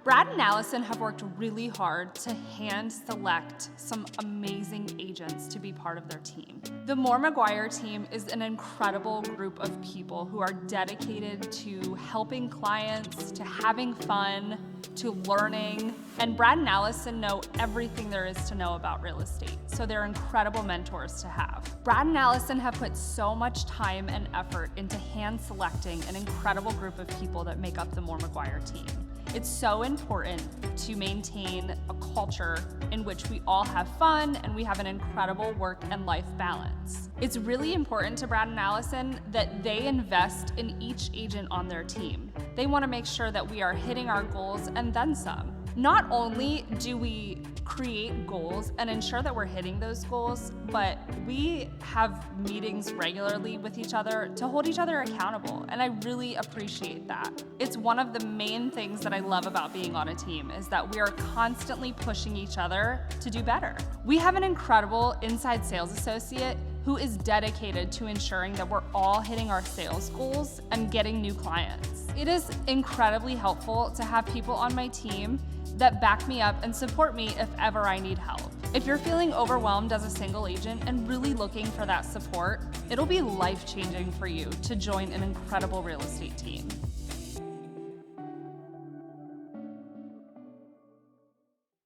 Brad and Allison have worked really hard to hand select some amazing agents to be part of their team. The Moore Maguire team is an incredible group of people who are dedicated to helping clients, to having fun, to learning. And Brad and Allison know everything there is to know about real estate, so they're incredible mentors to have. Brad and Allison have put so much time and effort into hand selecting an incredible group of people that make up the Moore Maguire team. It's so important to maintain a culture in which we all have fun and we have an incredible work and life balance. It's really important to Brad and Allison that they invest in each agent on their team. They want to make sure that we are hitting our goals and then some. Not only do we create goals and ensure that we're hitting those goals, but we have meetings regularly with each other to hold each other accountable, and I really appreciate that. It's one of the main things that I love about being on a team is that we are constantly pushing each other to do better. We have an incredible inside sales associate who is dedicated to ensuring that we're all hitting our sales goals and getting new clients. It is incredibly helpful to have people on my team that back me up and support me if ever I need help. If you're feeling overwhelmed as a single agent and really looking for that support, it'll be life-changing for you to join an incredible real estate team.